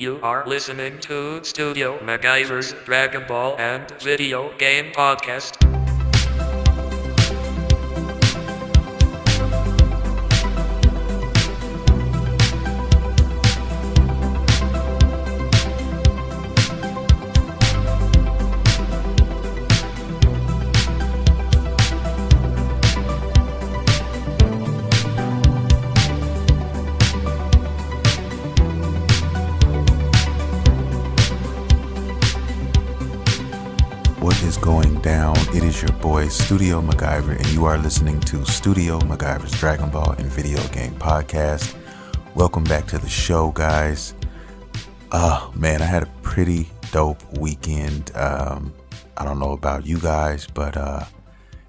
You are listening to Studio MacGyver's Dragon Ball and Video Game Podcast. What is going down? It is your boy Studio MacGyver, and you are listening to Studio MacGyver's Dragon Ball and Video Game Podcast. Welcome back to the show, guys. Man, I had a pretty dope weekend. I don't know about you guys, but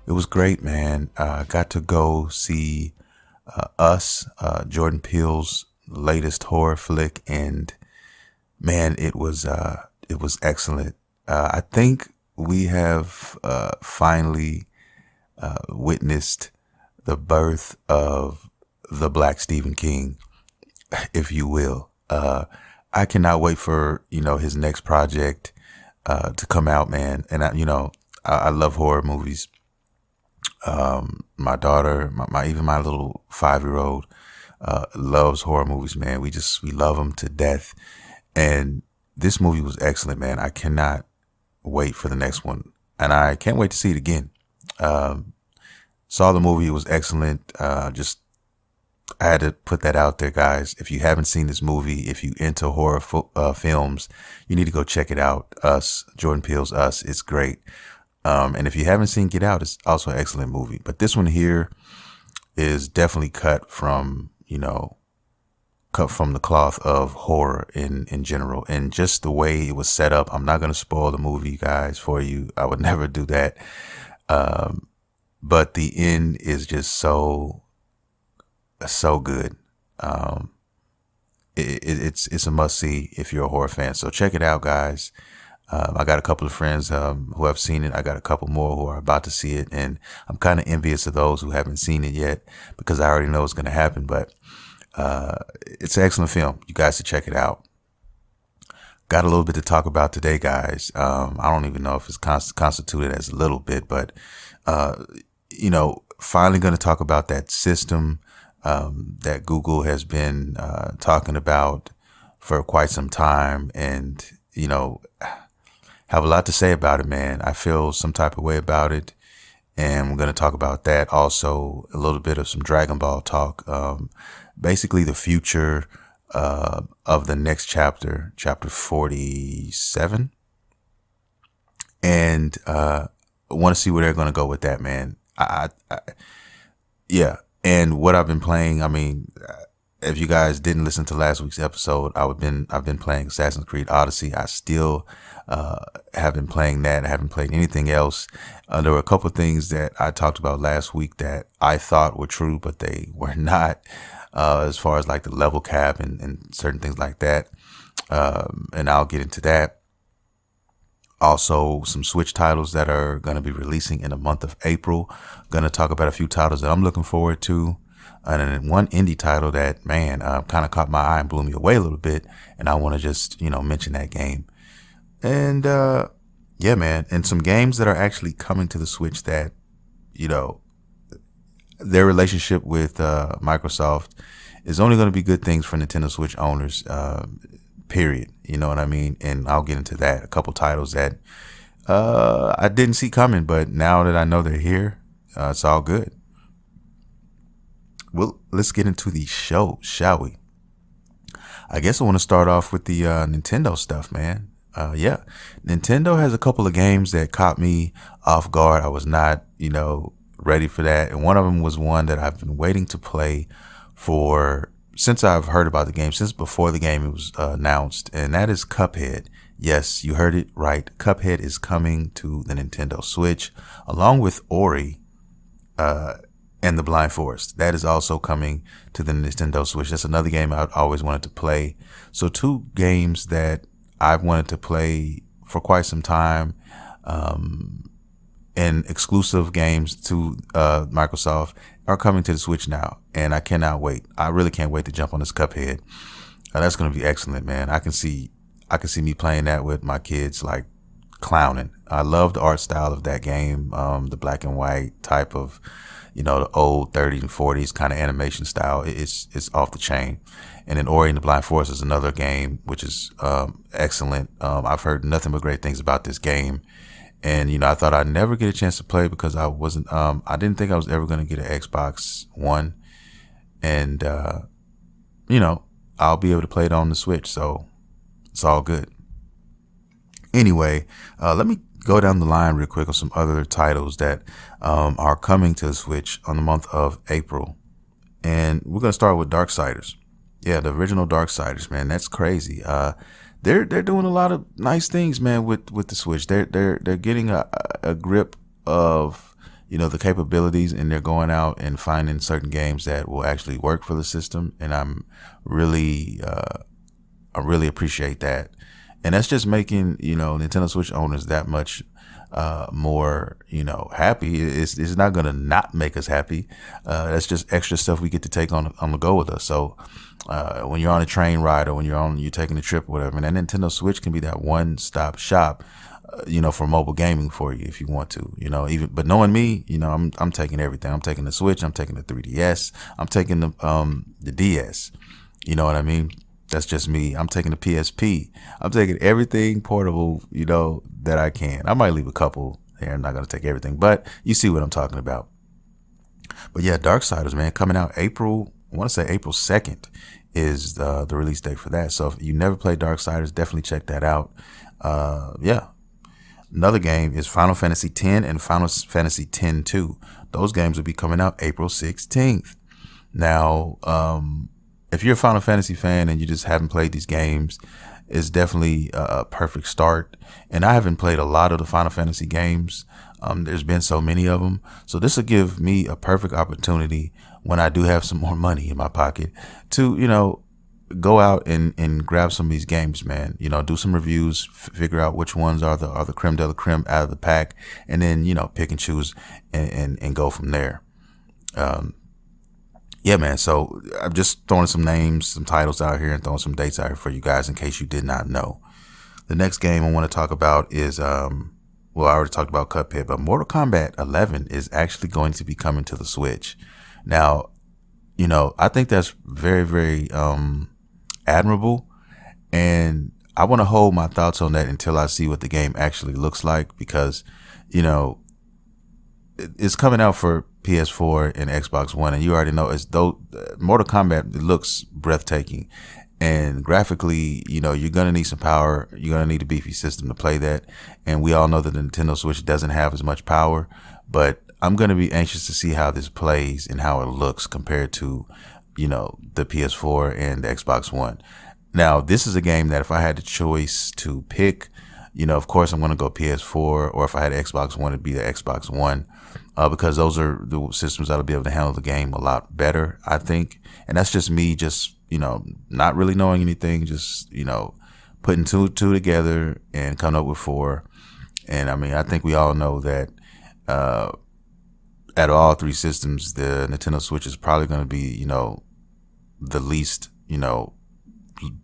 it was great, man. Got to go see Us, Jordan Peele's latest horror flick, and man, it was excellent. I think we have finally witnessed the birth of the Black Stephen King, if you will. I cannot wait for, his next project to come out, man. And I love horror movies. My daughter, even my little 5-year-old loves horror movies, man. We love them to death. And this movie was excellent, man. I cannot wait for the next one, and I can't wait to see it again. Saw the movie, it was excellent. I had to put that out there, guys. If you haven't seen this movie, if you into horror films, you need to go check it out. Us, Jordan Peele's Us, it's great. And if you haven't seen Get Out, it's also an excellent movie. But this one here is definitely cut from the cloth of horror in general, and just the way it was set up. I'm not going to spoil the movie, guys, for you. I would never do that. But the end is just so good. It's a must see if you're a horror fan. So check it out, guys. I got a couple of friends who have seen it. I got a couple more who are about to see it, and I'm kind of envious of those who haven't seen it yet because I already know what's going to happen. But it's an excellent film. You guys should check it out. Got a little bit to talk about today, guys. I don't even know if it's constituted as a little bit, but finally going to talk about that system that Google has been talking about for quite some time, and have a lot to say about it, man. I feel some type of way about it, and we're going to talk about that. Also, a little bit of some Dragon Ball talk. Basically the future of the next chapter 47. And I want to see where they're going to go with that, man. Yeah. And what I've been playing, if you guys didn't listen to last week's episode, I've been playing Assassin's Creed Odyssey. I still have been playing that. I haven't played anything else. There were a couple of things that I talked about last week that I thought were true, but they were not. As far as like the level cap and certain things like that. And I'll get into that. Also, some Switch titles that are going to be releasing in the month of April. Going to talk about a few titles that I'm looking forward to. And then one indie title that, man, kind of caught my eye and blew me away a little bit. And I want to just, mention that game. And, yeah, man. And some games that are actually coming to the Switch that, their relationship with Microsoft is only going to be good things for Nintendo Switch owners, period. You know what I mean? And I'll get into that. A couple titles that I didn't see coming, but now that I know they're here, it's all good. Well, let's get into the show, shall we? I guess I want to start off with the Nintendo stuff, man. Yeah, Nintendo has a couple of games that caught me off guard. I was not, ready for that. And one of them was one that I've been waiting to play since I've heard about the game, since before the game was announced. And that is Cuphead. Yes, you heard it right. Cuphead is coming to the Nintendo Switch along with Ori and the Blind Forest. That is also coming to the Nintendo Switch. That's another game I've always wanted to play. So two games that I've wanted to play for quite some time. And exclusive games to Microsoft are coming to the Switch now, and I cannot wait. I really can't wait to jump on this Cuphead. That's gonna be excellent, man. I can see me playing that with my kids, like clowning. I love the art style of that game, the black and white type of, the old 30s and 40s kind of animation style. It's off the chain. And then Ori and the Blind Forest is another game which is excellent. I've heard nothing but great things about this game, and I thought I'd never get a chance to play because I didn't think I was ever going to get an Xbox One, and I'll be able to play it on the Switch, so it's all good. Anyway, let me go down the line real quick on some other titles that are coming to the Switch on the month of April. And we're going to start with Darksiders. Yeah, the original Darksiders, man. That's crazy. They're doing a lot of nice things, man, with the Switch. They're getting a grip of, the capabilities, and they're going out and finding certain games that will actually work for the system. And I really appreciate that. And that's just making, Nintendo Switch owners that much more, happy. It's not going to not make us happy. That's just extra stuff we get to take on the go with us. So when you're on a train ride, or when you're taking a trip or whatever, and that Nintendo Switch can be that one-stop shop, for mobile gaming for you if you want to, but knowing me, I'm taking everything. I'm taking the Switch. I'm taking the 3DS. I'm taking the DS. You know what I mean? That's just me. I'm taking the PSP. I'm taking everything portable, that I can. I might leave a couple here. I'm not going to take everything, but you see what I'm talking about. But yeah, Darksiders, man, coming out April, I want to say April 2nd is the release date for that. So if you never played Darksiders, definitely check that out. Yeah. Another game is Final Fantasy X and Final Fantasy X-2. Those games will be coming out April 16th. Now, if you're a Final Fantasy fan and you just haven't played these games, it's definitely a perfect start. And I haven't played a lot of the Final Fantasy games. There's been so many of them. So this will give me a perfect opportunity when I do have some more money in my pocket to, go out and grab some of these games, man. Do some reviews, figure out which ones are the creme de la creme out of the pack, and then, pick and choose and go from there. Yeah, man. So I'm just throwing some names, some titles out here, and throwing some dates out here for you guys in case you did not know. The next game I want to talk about is, I already talked about Cuphead, but Mortal Kombat 11 is actually going to be coming to the Switch. Now, I think that's very, very admirable, and I want to hold my thoughts on that until I see what the game actually looks like, because, it's coming out for PS4 and Xbox One, and you already know it's though Mortal Kombat looks breathtaking, and graphically, you're gonna need some power. You're gonna need a beefy system to play that, and we all know that the Nintendo Switch doesn't have as much power. But I'm gonna be anxious to see how this plays and how it looks compared to, the PS4 and the Xbox One. Now, this is a game that if I had the choice to pick, of course I'm gonna go PS4, or if I had Xbox One, it'd be the Xbox One. Because those are the systems that'll be able to handle the game a lot better, I think. And that's just me, just, not really knowing anything, just, putting two together and coming up with four. And I mean, I think we all know that out of all three systems, the Nintendo Switch is probably going to be, the least,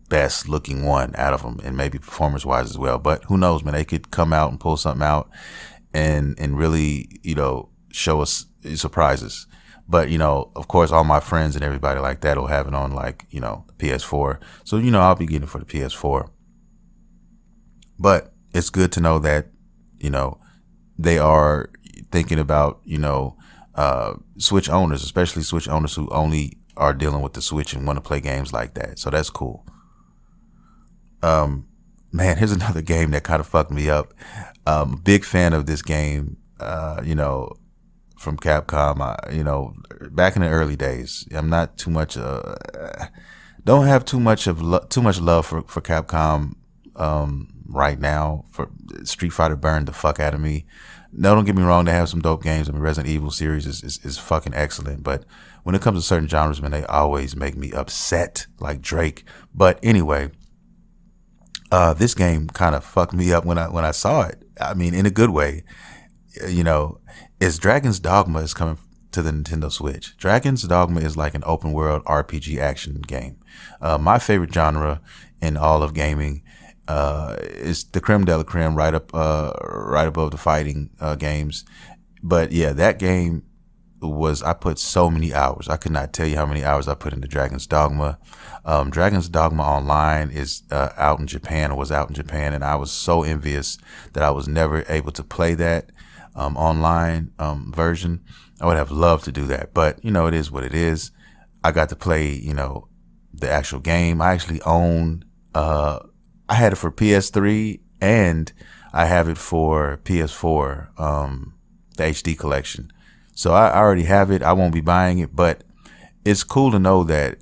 best looking one out of them, and maybe performance wise as well. But who knows, man? They could come out and pull something out and really, show us surprises. But, of course, all my friends and everybody like that will have it on, like, PS4. So, I'll be getting it for the PS4. But it's good to know that, they are thinking about, Switch owners, especially Switch owners who only are dealing with the Switch and want to play games like that. So that's cool. Man, here's another game that kind of fucked me up. I'm a big fan of this game, from Capcom. Back in the early days, I'm not too much, don't have too much love for Capcom, right now. For Street Fighter burned the fuck out of me. No, don't get me wrong, they have some dope games. I mean, Resident Evil series is fucking excellent, but when it comes to certain genres, man, they always make me upset, like Drake. But anyway, this game kind of fucked me up when I saw it. I mean, in a good way. As Dragon's Dogma is coming to the Nintendo Switch. Dragon's Dogma is like an open world RPG action game. My favorite genre in all of gaming. Is the creme de la creme, right above the fighting games. But yeah, that game I put so many hours. I could not tell you how many hours I put into Dragon's Dogma. Dragon's Dogma Online is out in Japan, or was out in Japan, and I was so envious that I was never able to play that online version. I would have loved to do that, but it is what it is. I got to play, the actual game. I actually own, I had it for PS3 and I have it for PS4, the HD collection. So I already have it. I won't be buying it, but it's cool to know that,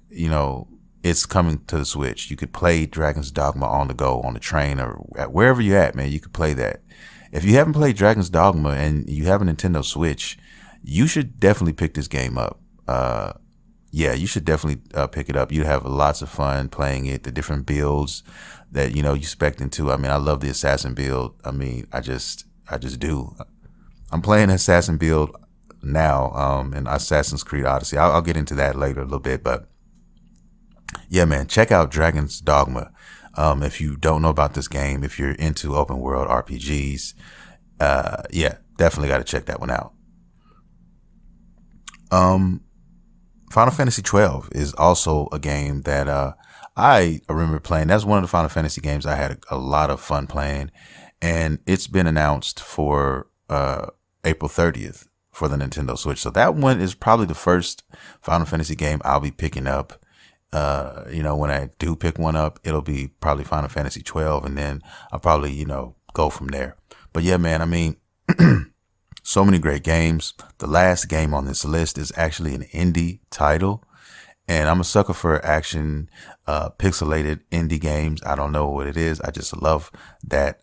it's coming to the Switch. You could play Dragon's Dogma on the go, on the train, or wherever you're at, man. You could play that. If you haven't played Dragon's Dogma and you have a Nintendo Switch, you should definitely pick this game up. Yeah, you should definitely pick it up. You have lots of fun playing it. The different builds that you spec into. I mean, I love the assassin build. I mean, I just do. I'm playing assassin build now in Assassin's Creed Odyssey. I'll get into that later a little bit, but yeah, man, check out Dragon's Dogma. If you don't know about this game, if you're into open world RPGs, yeah, definitely got to check that one out. Final Fantasy 12 is also a game that I remember playing. That's one of the Final Fantasy games I had a lot of fun playing, and it's been announced for April 30th for the Nintendo Switch. So that one is probably the first Final Fantasy game I'll be picking up. When I do pick one up, it'll be probably Final Fantasy 12, and then I'll probably, go from there. But yeah, man, I mean, so many great games. The last game on this list is actually an indie title, and I'm a sucker for action, pixelated indie games. I don't know what it is. I just love that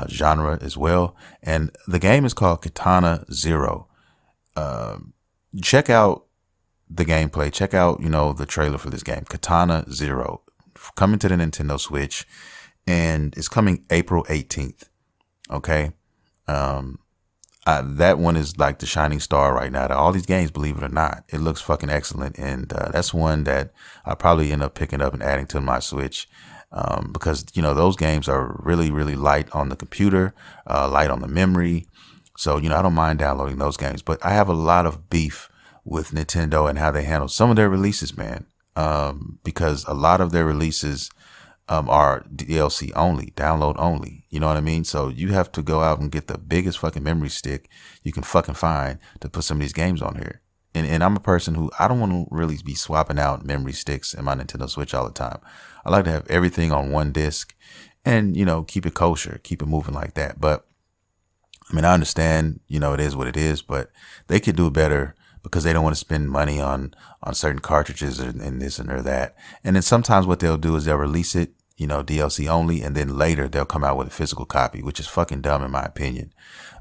genre as well. And the game is called Katana Zero. Check out the gameplay. Check out, the trailer for this game, Katana Zero, coming to the Nintendo Switch, and it's coming April 18th. Okay. That one is like the shining star right now to all these games, believe it or not. It looks fucking excellent. And that's one that I'll probably end up picking up and adding to my Switch. Because, those games are really, really light on the computer, light on the memory. So, I don't mind downloading those games, but I have a lot of beef with Nintendo and how they handle some of their releases, man. Because a lot of their releases are DLC only, download only. You know what I mean? So you have to go out and get the biggest fucking memory stick you can fucking find to put some of these games on here. And I'm a person who I don't want to really be swapping out memory sticks in my Nintendo Switch all the time. I like to have everything on one disc and, keep it kosher, keep it moving like that. But I mean, I understand, it is what it is, but they could do it better because they don't want to spend money on certain cartridges and this and or that. And then sometimes what they'll do is they'll release it, DLC only, and then later they'll come out with a physical copy, which is fucking dumb in my opinion.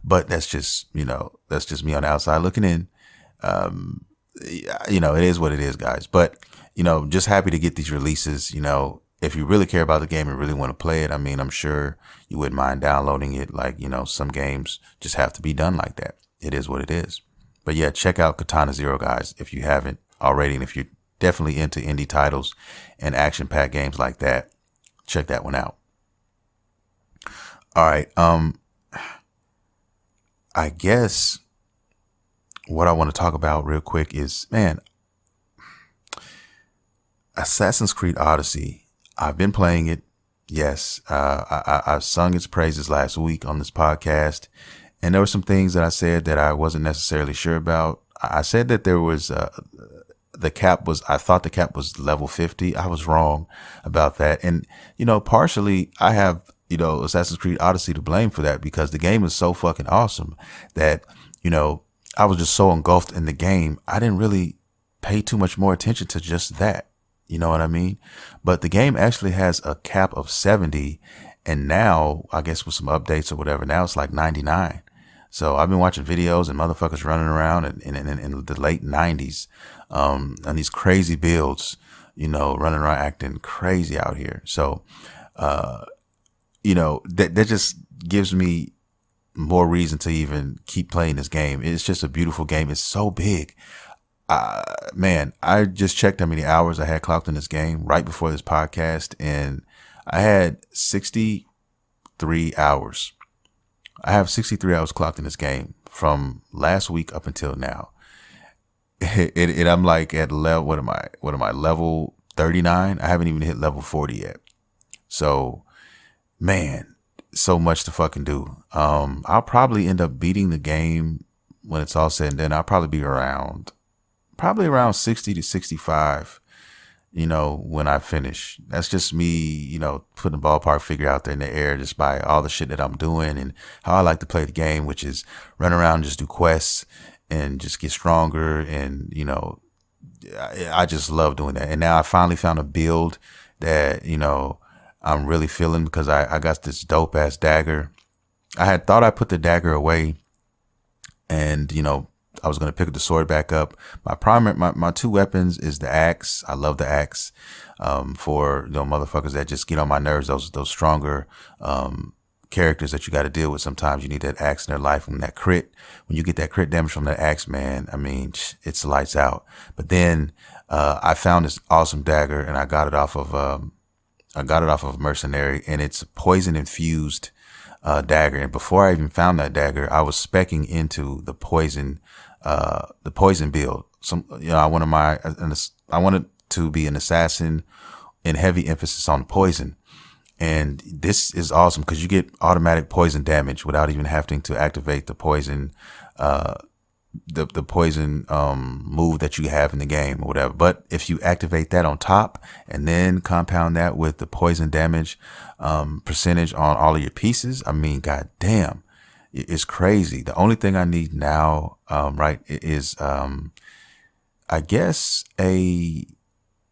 But that's just, that's just me on the outside looking in. It is what it is, guys. But, just happy to get these releases. If you really care about the game and really want to play it, I mean, I'm sure you wouldn't mind downloading it. Like, some games just have to be done like that. It is what it is. But yeah, check out Katana Zero, guys, if you haven't already. And if you're definitely into indie titles and action-packed games like that, check that one out. All right. I guess what I want to talk about real quick is, man, Assassin's Creed Odyssey. I've been playing it. Yes. I sung its praises last week on this podcast. And there were some things that I said that I wasn't necessarily sure about. I said that there was, I thought the cap was level 50. I was wrong about that. And, partially I have, Assassin's Creed Odyssey to blame for that because the game is so fucking awesome that, I was just so engulfed in the game. I didn't really pay too much more attention to just that. You know what I mean? But the game actually has a cap of 70. And now, I guess with some updates or whatever, now it's like 99. So I've been watching videos and motherfuckers running around in the late 90s on these crazy builds, running around acting crazy out here. So, that just gives me more reason to even keep playing this game. It's just a beautiful game. It's so big. Man, I just checked how many hours I had clocked in this game right before this podcast, and I had 63 hours. I have 63 hours clocked in this game from last week up until now. I'm like at level, what am I, level 39? I haven't even hit level 40 yet. So, man, so much to fucking do. I'll probably end up beating the game when it's all said and done. I'll probably be around 60 to 65, when I finish. That's just me, putting a ballpark figure out there in the air just by all the shit that I'm doing and how I like to play the game, which is run around and just do quests and just get stronger. And, I just love doing that. And now I finally found a build that, I'm really feeling, because I got this dope ass dagger. I had thought I put the dagger away and, I was going to pick up the sword back up. My two weapons is the axe. I love the axe. For, motherfuckers that just get on my nerves, those stronger, characters that you got to deal with. Sometimes you need that axe in their life. When you get that crit damage from that axe, man, I mean, it's lights out. But then, I found this awesome dagger and I got it off of a mercenary, and it's a poison infused dagger. And before I even found that dagger, I was specking into the poison build. I wanted to be an assassin and heavy emphasis on poison. And this is awesome because you get automatic poison damage without even having to activate the poison, the poison move that you have in the game or whatever. But if you activate that on top and then compound that with the poison damage percentage on all of your pieces, I mean, god damn, it's crazy. The only thing I need now, right, is I guess a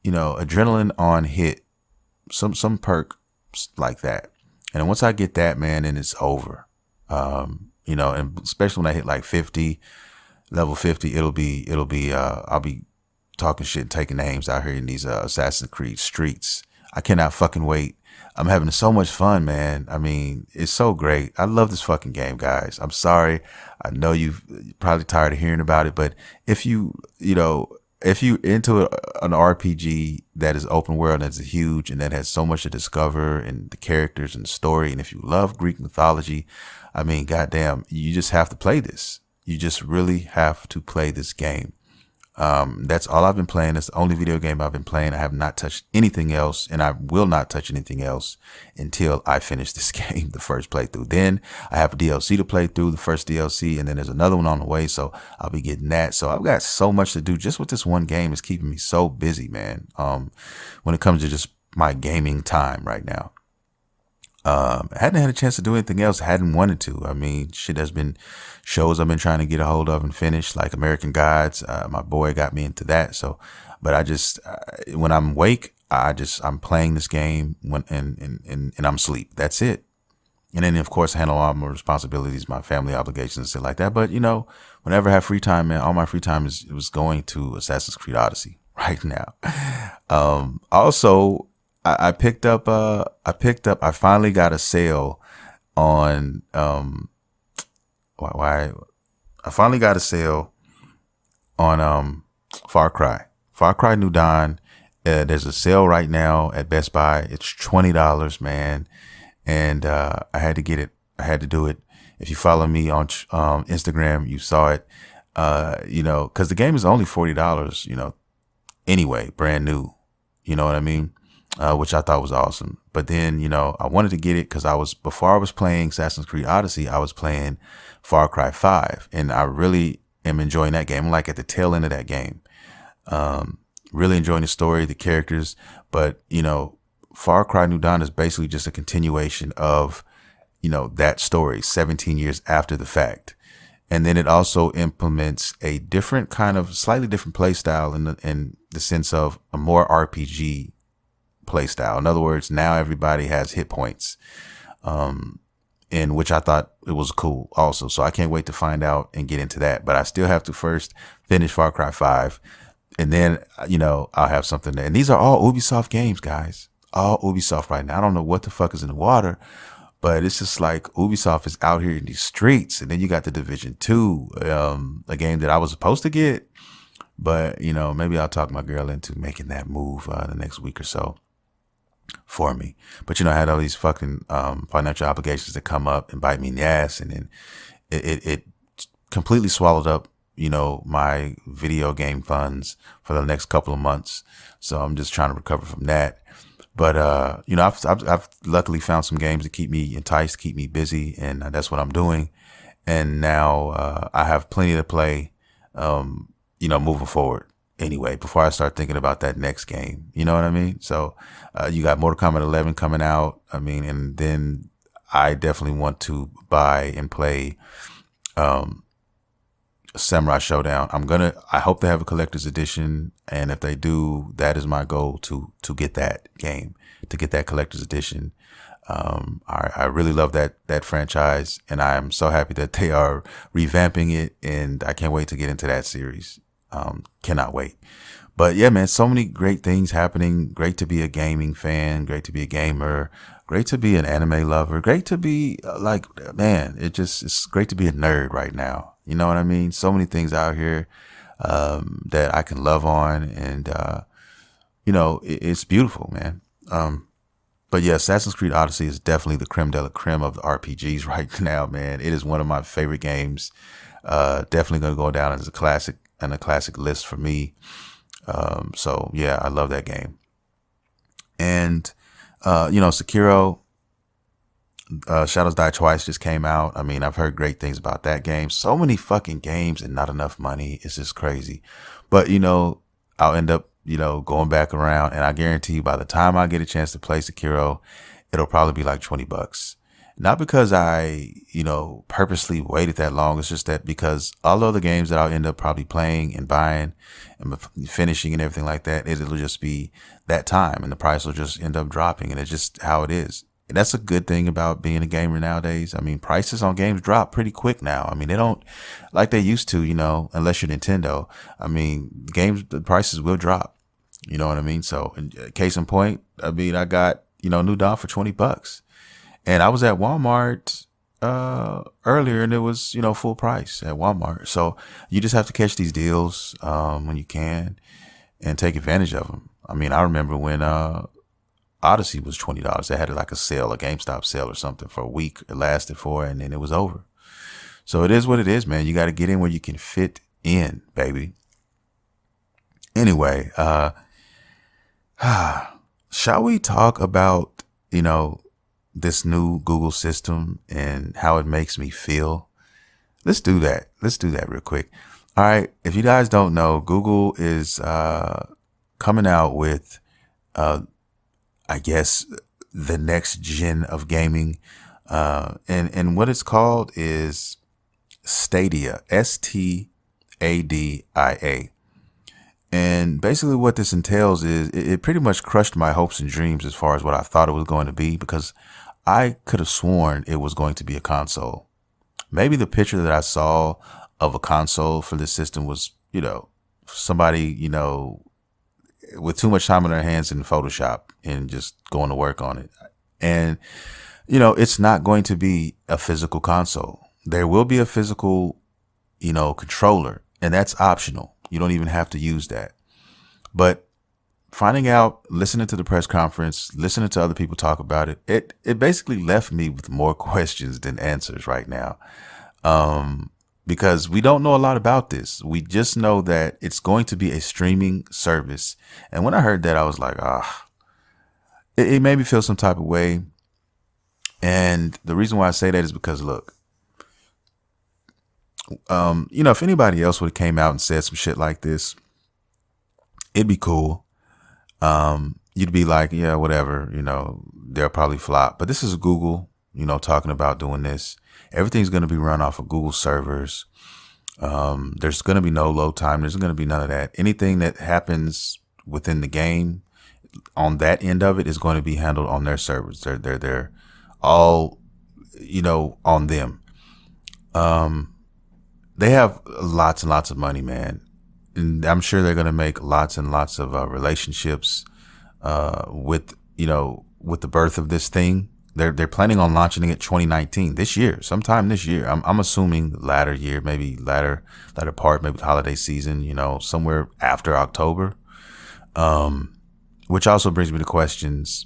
adrenaline on hit, some perk like that. And once I get that, man, then it's over. And especially when I hit like 50. Level 50, it'll be I'll be talking shit and taking names out here in these Assassin's Creed streets. I cannot fucking wait. I'm having so much fun, man. I mean, it's so great. I love this fucking game, guys. I'm sorry. I know you're probably tired of hearing about it, but if you into an RPG that is open world, that's huge and that has so much to discover, and the characters and the story, and if you love Greek mythology, I mean, goddamn, you just have to play this. You just really have to play this game. That's all I've been playing. That's the only video game I've been playing. I have not touched anything else, and I will not touch anything else until I finish this game, the first playthrough. Then I have a DLC to play through, the first DLC, and then there's another one on the way, so I'll be getting that. So I've got so much to do just with this one game. It's keeping me so busy, man, when it comes to just my gaming time right now. I hadn't had a chance to do anything else. I hadn't wanted to. I mean, shit, there's been shows I've been trying to get a hold of and finish, like American Gods. My boy got me into that. So, but I just, when I'm awake, I'm playing this game and I'm asleep. That's it. And then, of course, I handle all my responsibilities, my family obligations and stuff like that. But, whenever I have free time, man, all my free time was going to Assassin's Creed Odyssey right now. Also, I finally got a sale on, I finally got a sale on, Far Cry New Dawn. There's a sale right now at Best Buy. It's $20, man. And, I had to get it. I had to do it. If you follow me on, Instagram, you saw it, cause the game is only $40, anyway, brand new, you know what I mean? Which I thought was awesome. But then, I wanted to get it because before I was playing Assassin's Creed Odyssey, I was playing Far Cry 5. And I really am enjoying that game. I'm like at the tail end of that game. Really enjoying the story, the characters. But, Far Cry New Dawn is basically just a continuation of, that story 17 years after the fact. And then it also implements a different kind of slightly different play style in the sense of a more RPG play style. In other words, now everybody has hit points, in which I thought it was cool also. So I can't wait to find out and get into that. But I still have to first finish Far Cry 5. And then, I'll have something there. And these are all Ubisoft games, guys. All Ubisoft right now. I don't know what the fuck is in the water, But it's just like Ubisoft is out here in these streets, and then you got the Division 2, a game that I was supposed to get, but maybe I'll talk my girl into making that move the next week or so for me. But I had all these fucking financial obligations that come up and bite me in the ass, and then it completely swallowed up my video game funds for the next couple of months. So I'm just trying to recover from that. But I've luckily found some games to keep me enticed, keep me busy, and that's what I'm doing. And now I have plenty to play, moving forward. Anyway, before I start thinking about that next game, you know what I mean? So you got Mortal Kombat 11 coming out. I mean, and then I definitely want to buy and play Samurai Showdown. I hope they have a collector's edition, and if they do, that is my goal to get that game, to get that collector's edition. I really love that franchise, and I am so happy that they are revamping it, and I can't wait to get into that series. Cannot wait. But yeah, man, so many great things happening. Great to be a gaming fan, great to be a gamer, great to be an anime lover, great to be it's great to be a nerd right now. You know what I mean? So many things out here that I can love on, and it's beautiful, man. But yeah, Assassin's Creed Odyssey is definitely the creme de la creme of the RPGs right now, man. It is one of my favorite games. Definitely going to go down as a classic and a classic list for me. So yeah, I love that game. And Sekiro, Shadows Die Twice just came out. I mean, I've heard great things about that game. So many fucking games and not enough money. It's just crazy. But I'll end up going back around, and I guarantee you by the time I get a chance to play Sekiro, it'll probably be like $20. Not because I purposely waited that long. It's just that because all of the games that I'll end up probably playing and buying and finishing and everything like that, it'll just be that time, and the price will just end up dropping, and it's just how it is. And that's a good thing about being a gamer nowadays. I mean, prices on games drop pretty quick now. I mean, they don't like they used to, unless you're Nintendo. I mean, the prices will drop. You know what I mean? So, case in point, I mean, I got, New Dawn for $20. And I was at Walmart earlier, and it was, full price at Walmart. So you just have to catch these deals when you can and take advantage of them. I mean, I remember when Odyssey was $20. They had like a sale, a GameStop sale or something for a week. It lasted for, and then it was over. So it is what it is, man. You got to get in where you can fit in, baby. Anyway, shall we talk about, this new Google system and how it makes me feel? Let's do that. Let's do that real quick. All right. If you guys don't know, Google is coming out with, I guess, the next gen of gaming. And what it's called is Stadia, Stadia. And basically what this entails is it pretty much crushed my hopes and dreams as far as what I thought it was going to be, because I could have sworn it was going to be a console. Maybe the picture that I saw of a console for this system was, somebody, with too much time on their hands in Photoshop and just going to work on it. And, it's not going to be a physical console. There will be a physical, controller, and that's optional. You don't even have to use that. But finding out, listening to the press conference, listening to other people talk about it, it basically left me with more questions than answers right now. Because we don't know a lot about this. We just know that it's going to be a streaming service. And when I heard that, I was like, it made me feel some type of way. And the reason why I say that is because, look, if anybody else would have came out and said some shit like this, it'd be cool. You'd be like, yeah, whatever, they'll probably flop. But this is Google, talking about doing this. Everything's going to be run off of Google servers. There's going to be no load time. There's going to be none of that. Anything that happens within the game on that end of it is going to be handled on their servers. They're all, on them. They have lots and lots of money, man. And I'm sure they're going to make lots and lots of relationships with the birth of this thing, They're planning on launching it 2019, this year, sometime this year. I'm assuming latter year, maybe latter part, maybe the holiday season, somewhere after October. Which also brings me to questions.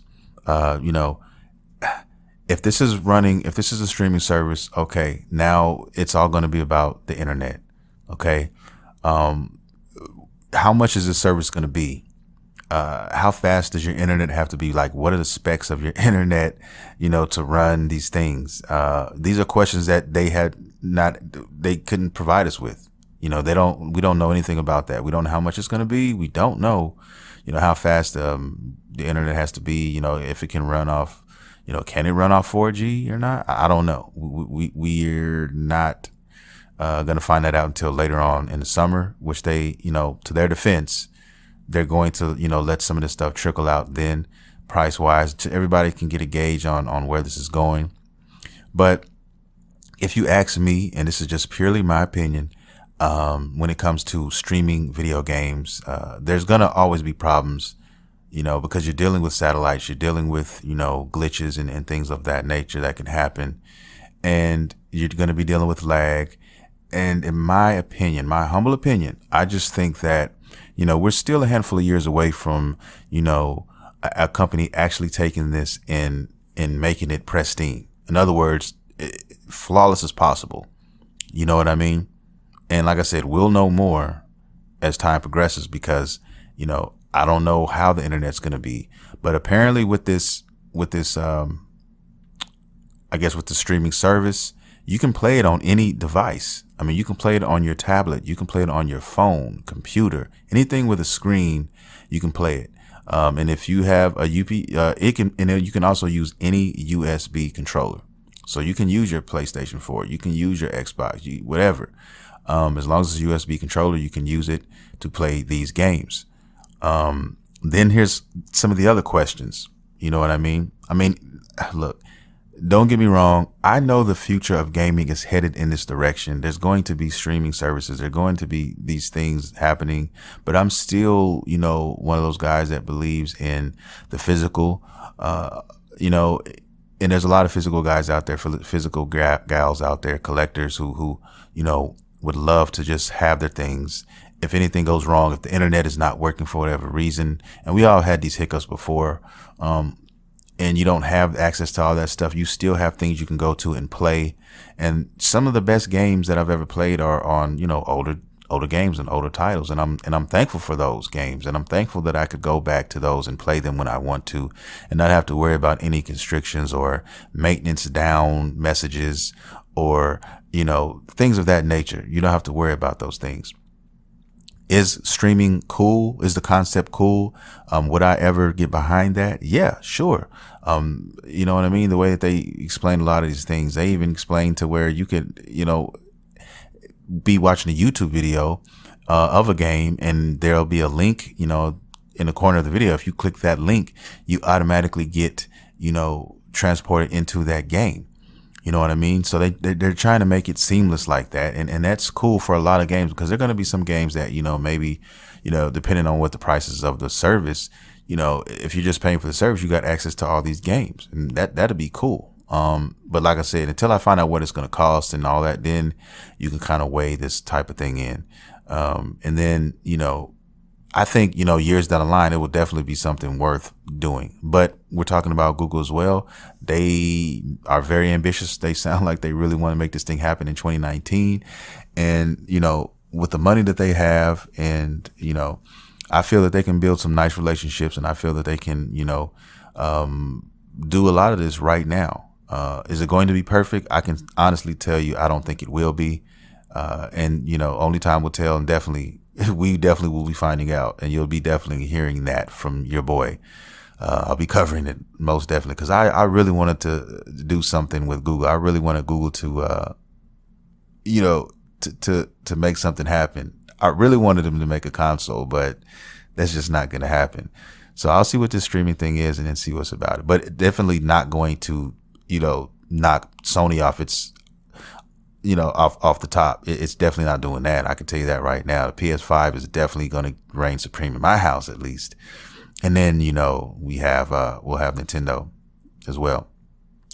If this is a streaming service, okay, now it's all going to be about the internet. Okay. How much is this service going to be? How fast does your internet have to be? Like, what are the specs of your internet, to run these things? These are questions that they couldn't provide us with. We don't know anything about that. We don't know how much it's going to be. We don't know, how fast, the internet has to be, if it can run off, can it run off 4G or not? I don't know. We're not going to find that out until later on in the summer, which they, to their defense, they're going to, let some of this stuff trickle out then price wise, everybody can get a gauge on where this is going. But if you ask me, and this is just purely my opinion, when it comes to streaming video games, there's going to always be problems, because you're dealing with satellites, you're dealing with, glitches and things of that nature that can happen. And you're going to be dealing with lag. And in my opinion, my humble opinion, I just think that, we're still a handful of years away from, a company actually taking this and making it pristine. In other words, flawless as possible. You know what I mean? And like I said, we'll know more as time progresses because, I don't know how the internet's going to be, but apparently with this, I guess with the streaming service, you can play it on any device. I mean, you can play it on your tablet. You can play it on your phone, computer, anything with a screen. You can play it. And if you have a you can also use any USB controller. So you can use your PlayStation 4. You can use your Xbox, whatever. As long as it's a USB controller, you can use it to play these games. Then here's some of the other questions. You know what I mean? Look, don't get me wrong. I know the future of gaming is headed in this direction. There's going to be streaming services. There are going to be these things happening, but I'm still, one of those guys that believes in the physical, and there's a lot of physical guys out there, physical gals out there, collectors who, would love to just have their things. If anything goes wrong, if the internet is not working for whatever reason, and we all had these hiccups before, and you don't have access to all that stuff, you still have things you can go to and play. And some of the best games that I've ever played are on, older games and older titles. And I'm thankful for those games. And I'm thankful that I could go back to those and play them when I want to and not have to worry about any constrictions or maintenance down messages or, things of that nature. You don't have to worry about those things. Is streaming cool? Is the concept cool? Would I ever get behind that? Yeah, sure. You know what I mean? The way that they explain a lot of these things, they even explain to where you could, be watching a YouTube video of a game and there'll be a link, in the corner of the video. If you click that link, you automatically get, transported into that game. You know what I mean? So they're trying to make it seamless like that. And that's cool for a lot of games because there are going to be some games that, maybe, depending on what the prices of the service, if you're just paying for the service, you got access to all these games and that'd be cool. But like I said, until I find out what it's going to cost and all that, then you can kind of weigh this type of thing in. And then, I think, years down the line, it will definitely be something worth doing. But we're talking about Google as well. They are very ambitious. They sound like they really want to make this thing happen in 2019. And, with the money that they have and, I feel that they can build some nice relationships and I feel that they can, do a lot of this right now. Is it going to be perfect? I can honestly tell you, I don't think it will be. And, only time will tell and we definitely will be finding out and you'll be definitely hearing that from your boy. I'll be covering it most definitely because I really wanted to do something with Google. I really wanted Google to, to make something happen. I really wanted them to make a console, but that's just not going to happen. So I'll see what this streaming thing is and then see what's about it. But definitely not going to, knock Sony off its, off the top. It's definitely not doing that. I can tell you that right now. The PS5 is definitely going to reign supreme in my house, at least. And then, we'll have Nintendo as well.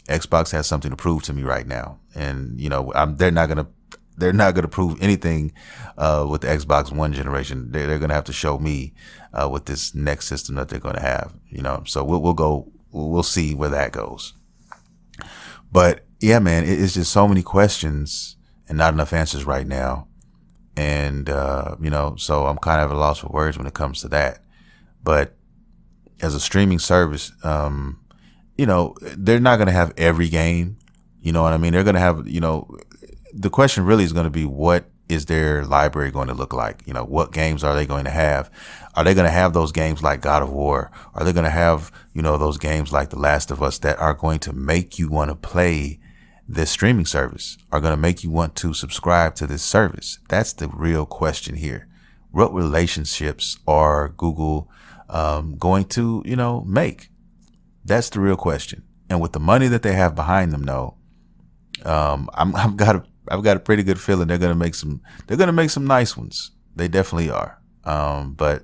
Xbox has something to prove to me right now, and they're not gonna prove anything with the Xbox One generation. They're gonna have to show me with this next system that they're gonna have. So we'll see where that goes. But yeah, man, it's just so many questions and not enough answers right now. And, so I'm kind of at a loss for words when it comes to that. But as a streaming service, they're not going to have every game. You know what I mean? They're going to have, the question really is going to be, what is their library going to look like? What games are they going to have? Are they going to have those games like God of War? Are they going to have, those games like The Last of Us that are going to make you want to play this streaming service, are going to make you want to subscribe to this service? That's the real question here. What relationships are Google going to, make? That's the real question. And with the money that they have behind them, though, I've got a pretty good feeling they're gonna make some nice ones. They definitely are. But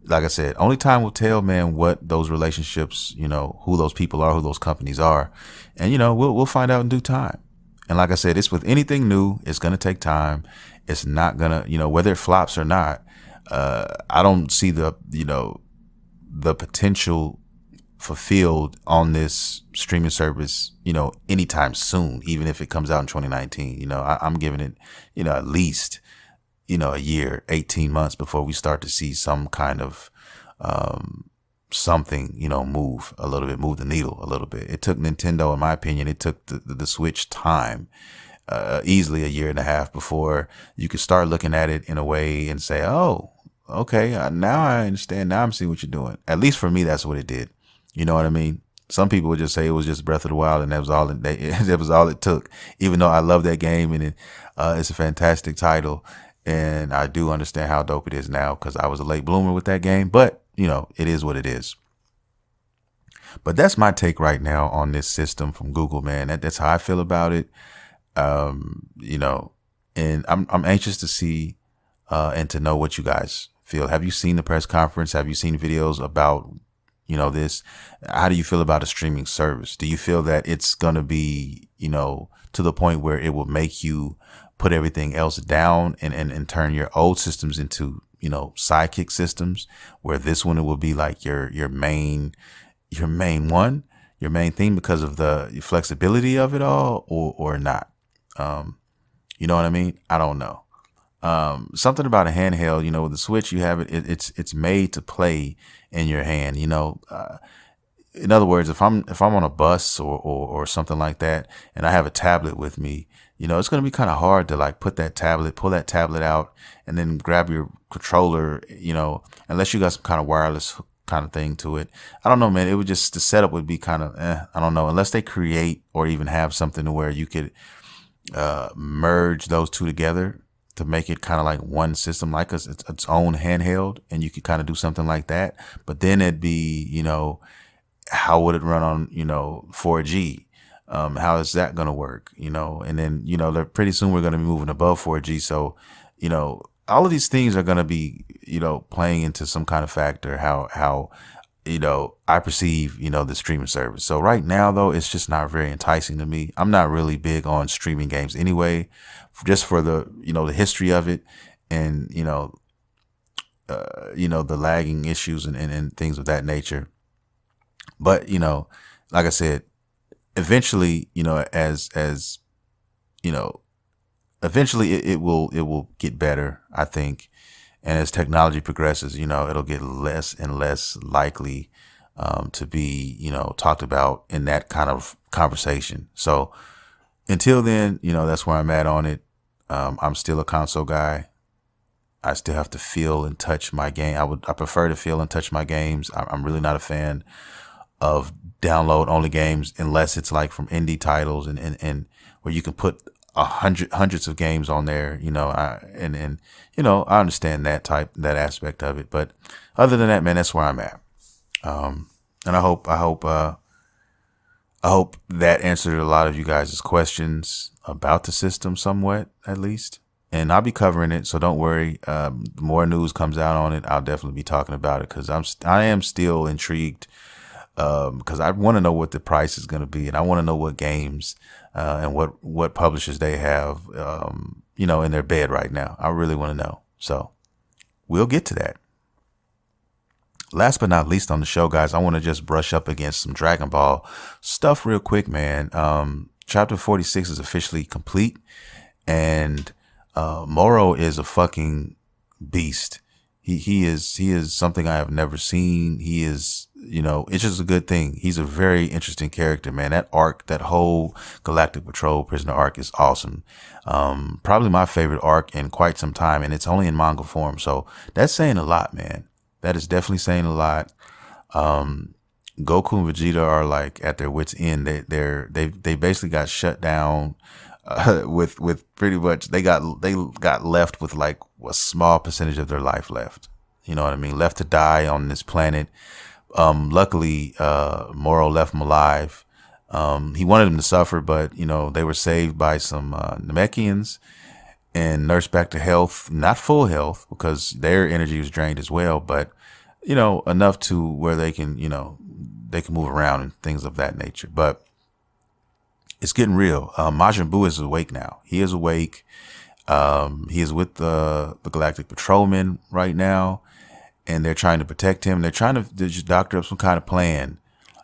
like I said, only time will tell, man, what those relationships, who those people are, who those companies are. And, we'll find out in due time. And like I said, it's with anything new, it's going to take time. It's not going to, whether it flops or not, I don't see the potential fulfilled on this streaming service, anytime soon, even if it comes out in 2019. I'm giving it, at least, a year, 18 months before we start to see some kind of something, move the needle a little bit. It took Nintendo, in my opinion, it took the Switch time, easily a year and a half before you could start looking at it in a way and say, oh, okay, now I understand. Now I'm seeing what you're doing. At least for me, that's what it did. You know what I mean? Some people would just say it was just Breath of the Wild, and that was all that was all it took. Even though I love that game, and it's a fantastic title, and I do understand how dope it is now because I was a late bloomer with that game. But it is what it is. But that's my take right now on this system from Google, man. That's how I feel about it. And I'm anxious to see and to know what you guys feel. Have you seen the press conference? Have you seen videos about this? How do you feel about a streaming service? Do you feel that it's going to be, to the point where it will make you put everything else down and turn your old systems into, sidekick systems, where this one, it will be like your main thing because of the flexibility of it all, or not? You know what I mean? I don't know. Something about a handheld, with the Switch, you have it's made to play in your hand, in other words, if I'm on a bus or something like that, and I have a tablet with me, it's going to be kind of hard to like pull that tablet out and then grab your controller, unless you got some kind of wireless kind of thing to it. I don't know, man. It would just, the setup would be kind of, I don't know, unless they create or even have something to where you could merge those two together to make it kind of like one system, like its own handheld, and you could kind of do something like that. But then it'd be, how would it run on, 4G? How is that going to work? And then, pretty soon we're going to be moving above 4G. So, all of these things are going to be, playing into some kind of factor, how, I perceive, the streaming service. So right now, though, it's just not very enticing to me. I'm not really big on streaming games anyway, just for the, the history of it, and, the lagging issues and things of that nature. But, like I said, eventually, eventually it will get better, I think. And as technology progresses, it'll get less and less likely to be, talked about in that kind of conversation. So until then, that's where I'm at on it. I'm still a console guy. I still have to feel and touch my game. I prefer to feel and touch my games. I'm really not a fan of download only games unless it's like from indie titles and where you can put hundreds of games on there, I understand that aspect of it. But other than that, man, that's where I'm at. And I hope that answered a lot of you guys' questions about the system somewhat, at least. And I'll be covering it, so don't worry. More news comes out on it, I'll definitely be talking about it, because I am still intrigued because I want to know what the price is going to be, and I want to know what games and what publishers they have, in their bed right now. I really want to know. So we'll get to that. Last but not least on the show, guys, I want to just brush up against some Dragon Ball stuff real quick, man. Chapter 46 is officially complete, and Moro is a fucking beast. He is something I have never seen. He is, it's just a good thing. He's a very interesting character, man. That arc, that whole Galactic Patrol prisoner arc is awesome. Probably my favorite arc in quite some time, and it's only in manga form. So that's saying a lot, man. That is definitely saying a lot. Goku and Vegeta are like at their wits' end. They basically got shut down with pretty much they got left with like a small percentage of their life left. You know what I mean? Left to die on this planet. Luckily, Moro left them alive. He wanted them to suffer, but they were saved by some Namekians and nursed back to health, not full health because their energy was drained as well, but enough to where they can move around and things of that nature. But it's getting real. Majin Buu is awake now. He is awake. He is with the Galactic Patrolmen right now, and they're trying to protect him. They're trying to just doctor up some kind of plan,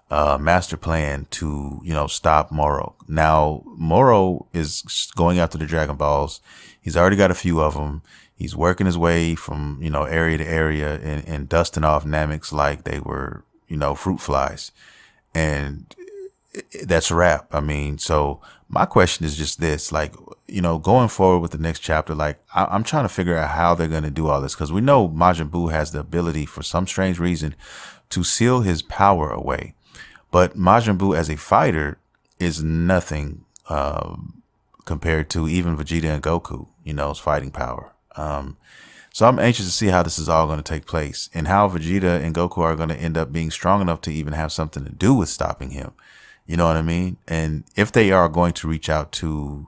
master plan to stop Moro. Now Moro is going after the Dragon Balls. He's already got a few of them. He's working his way from area to area and dusting off Nameks like they were fruit flies, and that's a wrap. I mean, so my question is just this, like, going forward with the next chapter, like I'm trying to figure out how they're going to do all this, because we know Majin Buu has the ability for some strange reason to seal his power away. But Majin Buu as a fighter is nothing compared to even Vegeta and Goku's fighting power. So I'm anxious to see how this is all going to take place and how Vegeta and Goku are going to end up being strong enough to even have something to do with stopping him. You know what I mean? And if they are going to reach out to,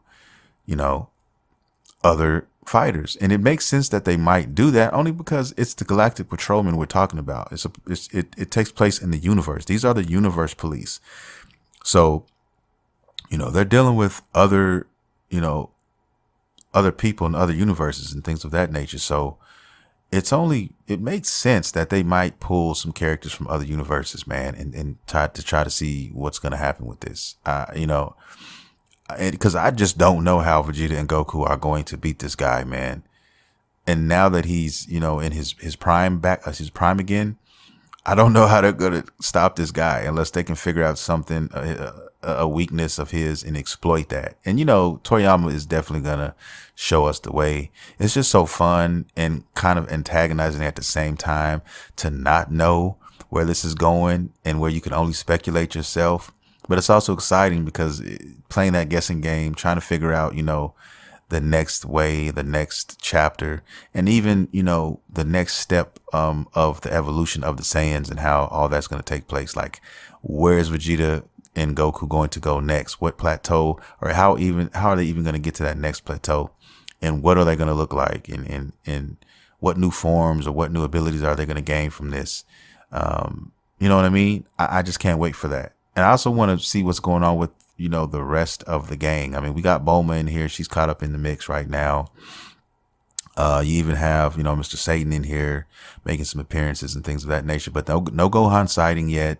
other fighters, and it makes sense that they might do that only because it's the Galactic Patrolmen we're talking about. It takes place in the universe. These are the universe police. So, they're dealing with other people in other universes and things of that nature. So it makes sense that they might pull some characters from other universes, man, and try to see what's going to happen with this. Because I just don't know how Vegeta and Goku are going to beat this guy, man. And now that he's, in his prime again, I don't know how they're going to stop this guy unless they can figure out something, a weakness of his, and exploit that. And, Toriyama is definitely going to show us the way. It's just so fun and kind of antagonizing at the same time to not know where this is going and where you can only speculate yourself. But it's also exciting because playing that guessing game, trying to figure out, the next way, the next chapter, and even, the next step of the evolution of the Saiyans and how all that's going to take place. Like, where is Vegeta and Goku going to go next? What plateau, or how are they even going to get to that next plateau? And what are they going to look like? And what new forms or what new abilities are they going to gain from this? You know what I mean? I just can't wait for that. And I also want to see what's going on with, the rest of the gang. I mean, we got Bulma in here. She's caught up in the mix right now. You even have, Mr. Satan in here making some appearances and things of that nature, but no Gohan sighting yet.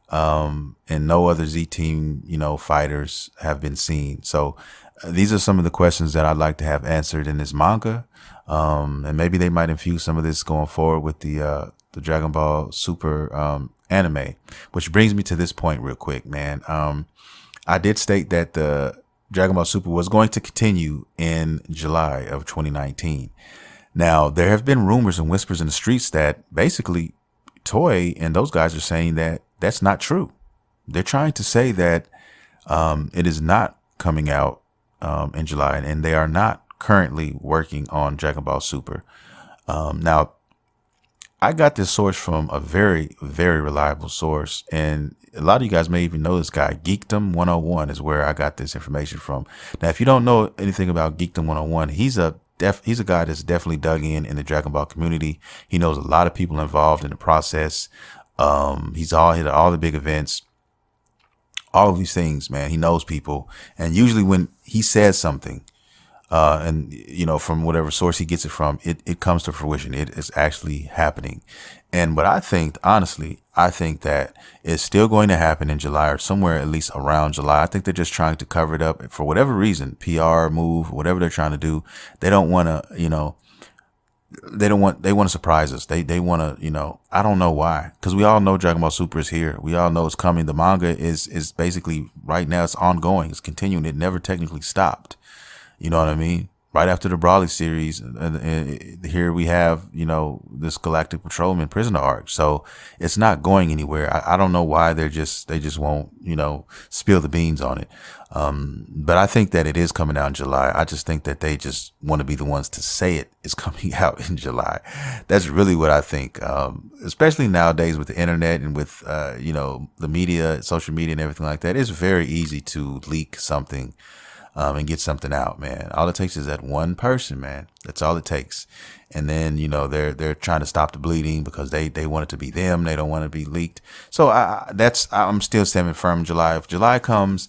And no other Z-Team, fighters have been seen. So these are some of the questions that I'd like to have answered in this manga. And maybe they might infuse some of this going forward with the Dragon Ball Super, anime, which brings me to this point real quick, man. I did state that the Dragon Ball Super was going to continue in July of 2019. Now, there have been rumors and whispers in the streets that basically Toei and those guys are saying that that's not true. They're trying to say that it is not coming out in July, and they are not currently working on Dragon Ball Super. Now, I got this source from a very, very reliable source, and a lot of you guys may even know this guy. Geekdom 101 is where I got this information from. Now, if you don't know anything about Geekdom 101, he's a guy that's definitely dug in the Dragon Ball community. He knows a lot of people involved in the process. He's all hit all the big events, all of these things, man. He knows people. And usually when he says something, and from whatever source he gets it from, it comes to fruition. It is actually happening. And what I think, honestly, I think that it's still going to happen in July, or somewhere at least around July. I think they're just trying to cover it up for whatever reason, PR move, whatever they're trying to do. They don't want to, they want to surprise us. They want to, I don't know why, because we all know Dragon Ball Super is here. We all know it's coming. The manga is basically right now, it's ongoing. It's continuing. It never technically stopped. You know what I mean? Right after the Brawley series, and here we have, this Galactic Patrolman Prisoner arc. So it's not going anywhere. I don't know why they just won't, spill the beans on it. But I think that it is coming out in July. I just think that they just want to be the ones to say it is coming out in July. That's really what I think. Especially nowadays with the internet and with, the media, social media and everything like that. It's very easy to leak something and get something out, man. All it takes is that one person, man. That's all it takes. And then, they're trying to stop the bleeding because they want it to be them. They don't want it to be leaked. So I'm still standing firm. July. If July comes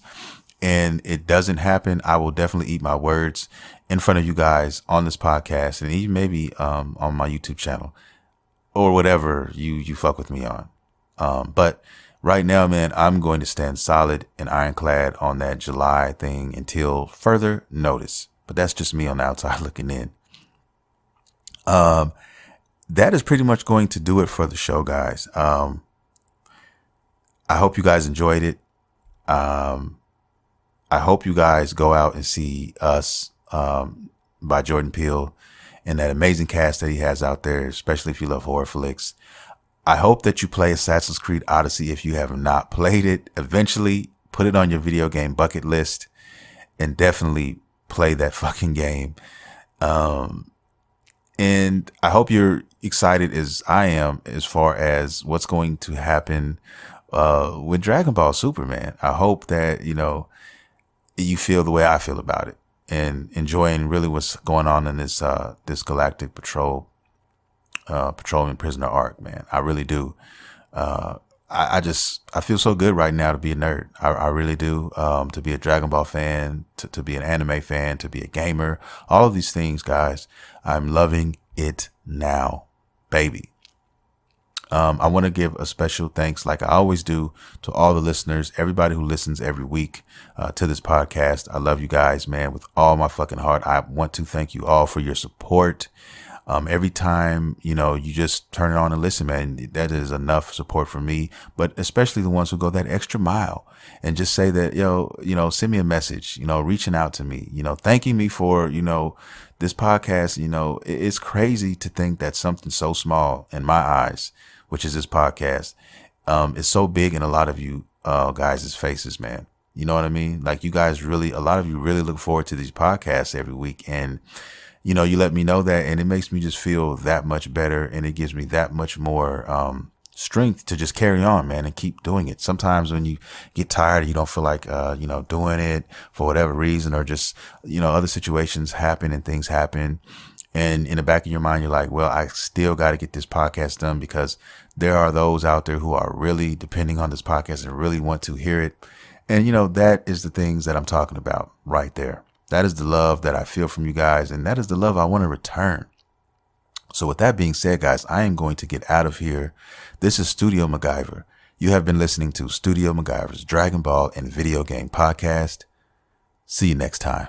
and it doesn't happen, I will definitely eat my words in front of you guys on this podcast, and even maybe on my YouTube channel or whatever you fuck with me on. But right now, man, I'm going to stand solid and ironclad on that July thing until further notice. But that's just me on the outside looking in. That is pretty much going to do it for the show, guys. I hope you guys enjoyed it. I hope you guys go out and see Us by Jordan Peele and that amazing cast that he has out there, especially if you love horror flicks. I hope that you play Assassin's Creed Odyssey if you have not played it. Eventually, put it on your video game bucket list and definitely play that fucking game. And I hope you're excited as I am as far as what's going to happen with Dragon Ball Super, man. I hope that, you feel the way I feel about it and enjoying really what's going on in this Galactic Patrolman Prisoner arc, man. I really do. I feel so good right now to be a nerd. I really do. To be a Dragon Ball fan, to be an anime fan, to be a gamer, all of these things, guys. I'm loving it now, baby. I want to give a special thanks, like I always do, to all the listeners, everybody who listens every week to this podcast. I love you guys, man, with all my fucking heart. I want to thank you all for your support. Every time, you just turn it on and listen, man, that is enough support for me, but especially the ones who go that extra mile and just say that, send me a message, reaching out to me, thanking me for, this podcast. It's crazy to think that something so small in my eyes, which is this podcast, is so big in a lot of you, guys' faces, man. You know what I mean? Like, you guys a lot of you really look forward to these podcasts every week. And, you let me know that, and it makes me just feel that much better. And it gives me that much more, strength to just carry on, man, and keep doing it. Sometimes when you get tired, you don't feel like, doing it for whatever reason, or just, other situations happen and things happen. And in the back of your mind, you're like, well, I still got to get this podcast done because there are those out there who are really depending on this podcast and really want to hear it. And, that is the things that I'm talking about right there. That is the love that I feel from you guys. And that is the love I want to return. So with that being said, guys, I am going to get out of here. This is Studio MacGyver. You have been listening to Studio MacGyver's Dragon Ball and Video Game Podcast. See you next time.